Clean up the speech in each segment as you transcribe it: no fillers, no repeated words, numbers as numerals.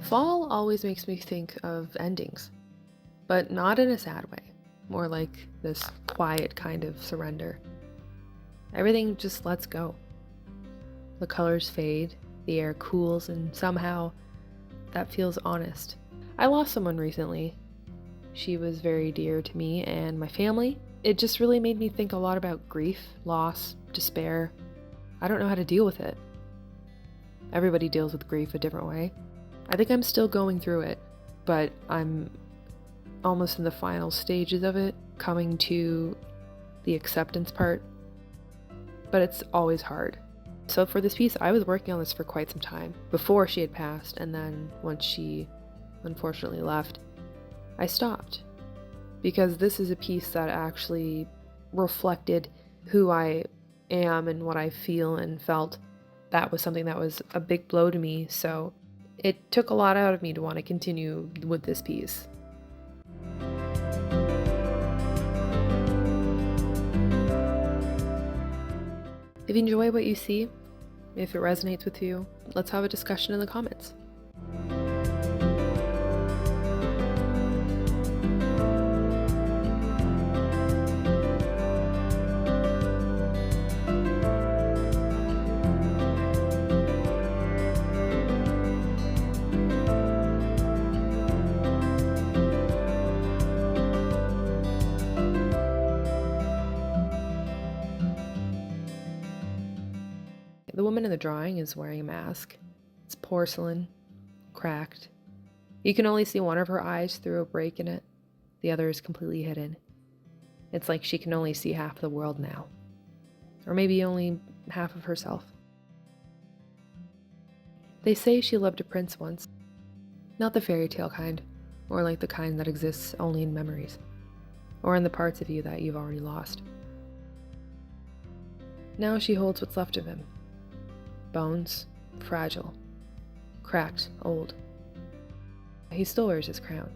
Fall always makes me think of endings, but not in a sad way, more like this quiet kind of surrender. Everything just lets go. The colors fade, the air cools, and somehow that feels honest. I lost someone recently. She was very dear to me and my family. It just really made me think a lot about grief, loss, despair. I don't know how to deal with it. Everybody deals with grief a different way. I think I'm still going through it, but I'm almost in the final stages of it, coming to the acceptance part. But it's always hard. So for this piece, I was working on this for quite some time, before she had passed, and then once she unfortunately left, I stopped. Because this is a piece that actually reflected who I am and what I feel and felt. That was something that was a big blow to me, so it took a lot out of me to want to continue with this piece. If you enjoy what you see, if it resonates with you, let's have a discussion in the comments. The woman in the drawing is wearing a mask. It's porcelain, cracked. You can only see one of her eyes through a break in it. The other is completely hidden. It's like she can only see half the world now. Or maybe only half of herself. They say she loved a prince once. Not the fairy tale kind, or like the kind that exists only in memories, or in the parts of you that you've already lost. Now she holds what's left of him. Bones, fragile, cracked, old. He still wears his crown,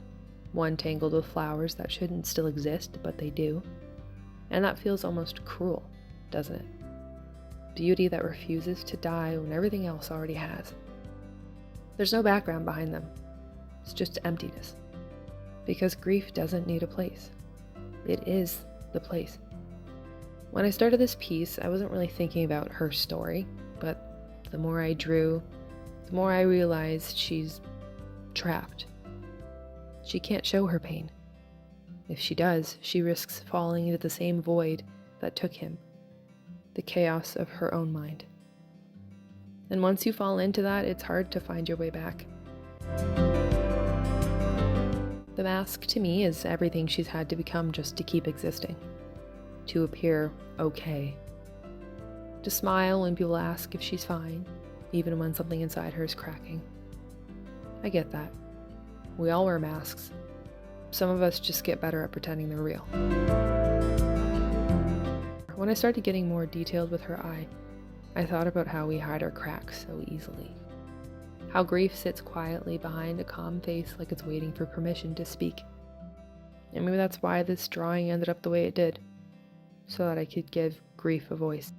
one tangled with flowers that shouldn't still exist, but they do. And that feels almost cruel, doesn't it? Beauty that refuses to die when everything else already has. There's no background behind them. It's just emptiness. Because grief doesn't need a place. It is the place. When I started this piece, I wasn't really thinking about her story, but the more I drew, the more I realized she's trapped. She can't show her pain. If she does, she risks falling into the same void that took him, the chaos of her own mind. And once you fall into that, it's hard to find your way back. The mask, to me, is everything she's had to become just to keep existing, to appear okay. To smile when people ask if she's fine, even when something inside her is cracking. I get that. We all wear masks. Some of us just get better at pretending they're real. When I started getting more detailed with her eye, I thought about how we hide our cracks so easily. How grief sits quietly behind a calm face like it's waiting for permission to speak. And maybe that's why this drawing ended up the way it did, so that I could give grief a voice.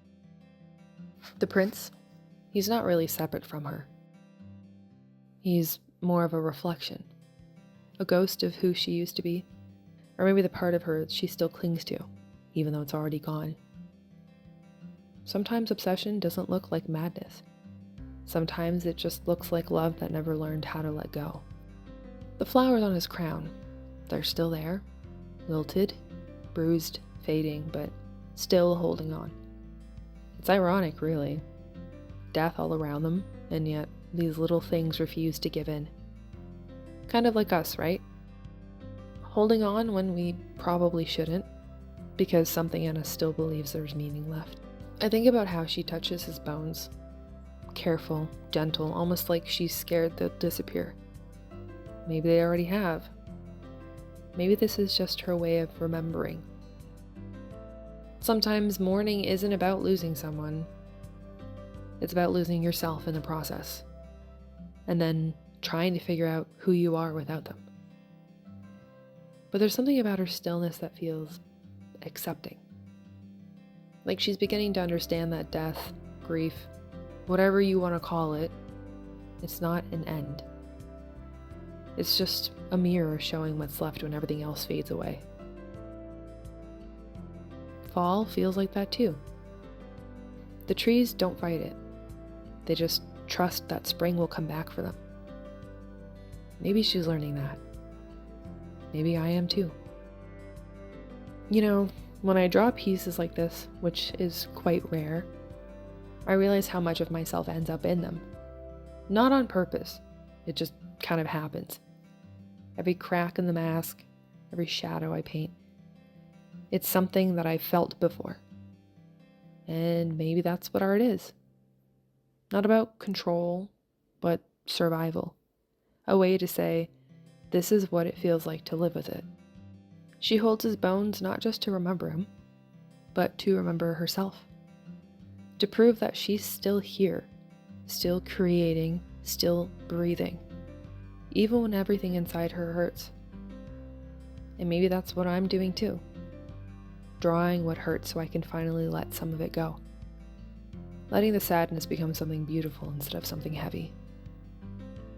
The prince, he's not really separate from her. He's more of a reflection, a ghost of who she used to be, or maybe the part of her she still clings to, even though it's already gone. Sometimes obsession doesn't look like madness. Sometimes it just looks like love that never learned how to let go. The flowers on his crown, they're still there, wilted, bruised, fading, but still holding on. It's ironic, really. Death all around them, and yet these little things refuse to give in. Kind of like us, right? Holding on when we probably shouldn't, because something in us still believes there's meaning left. I think about how she touches his bones. Careful, gentle, almost like she's scared they'll disappear. Maybe they already have. Maybe this is just her way of remembering. Sometimes mourning isn't about losing someone. It's about losing yourself in the process. And then trying to figure out who you are without them. But there's something about her stillness that feels accepting. Like she's beginning to understand that death, grief, whatever you want to call it, it's not an end. It's just a mirror showing what's left when everything else fades away. Fall feels like that too. The trees don't fight it. They just trust that spring will come back for them. Maybe she's learning that. Maybe I am too. You know, when I draw pieces like this, which is quite rare, I realize how much of myself ends up in them. Not on purpose. It just kind of happens. Every crack in the mask, every shadow I paint. It's something that I've felt before. And maybe that's what art is. Not about control, but survival. A way to say, this is what it feels like to live with it. She holds his bones not just to remember him, but to remember herself. To prove that she's still here, still creating, still breathing, even when everything inside her hurts. And maybe that's what I'm doing too. Drawing what hurts so I can finally let some of it go. Letting the sadness become something beautiful instead of something heavy.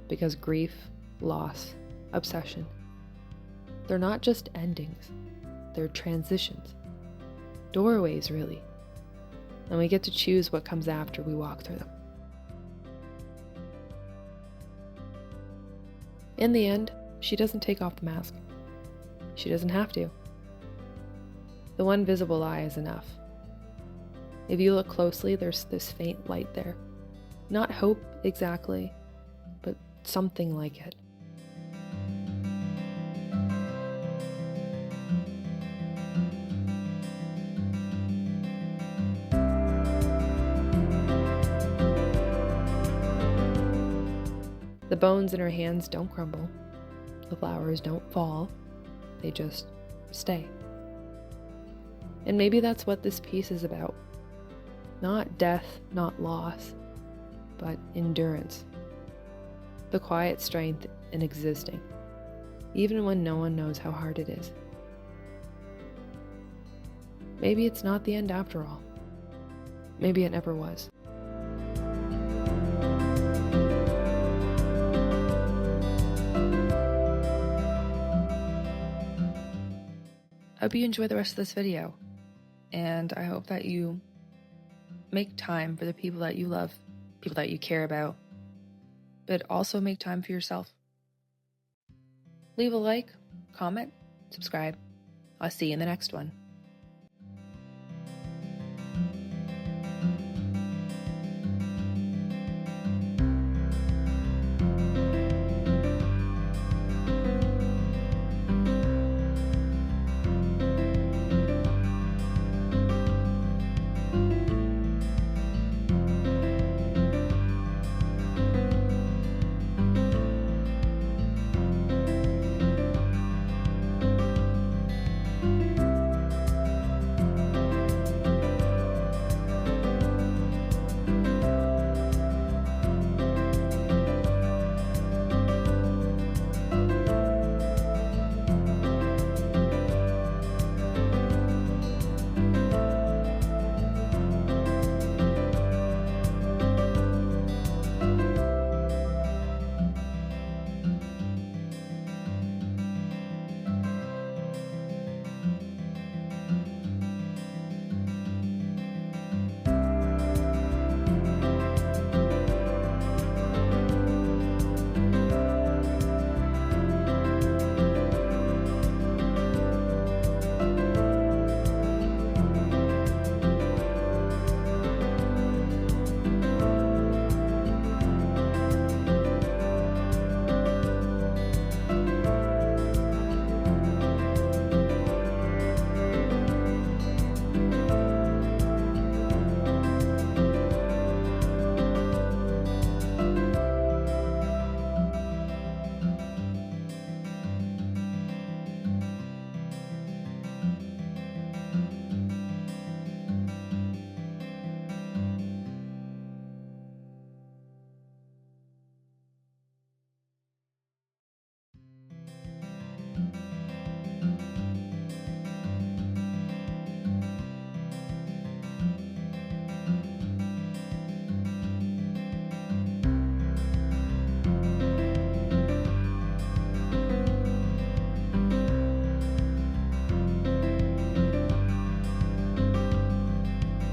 Because grief, loss, obsession, they're not just endings, they're transitions. Doorways, really. And we get to choose what comes after we walk through them. In the end, she doesn't take off the mask. She doesn't have to. The one visible eye is enough. If you look closely, there's this faint light there. Not hope exactly, but something like it. The bones in her hands don't crumble. The flowers don't fall. They just stay. And maybe that's what this piece is about. Not death, not loss, but endurance. The quiet strength in existing, even when no one knows how hard it is. Maybe it's not the end after all. Maybe it never was. I hope you enjoy the rest of this video, and I hope that you make time for the people that you love, people that you care about, but also make time for yourself. Leave a like, comment, subscribe. I'll see you in the next one.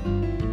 you.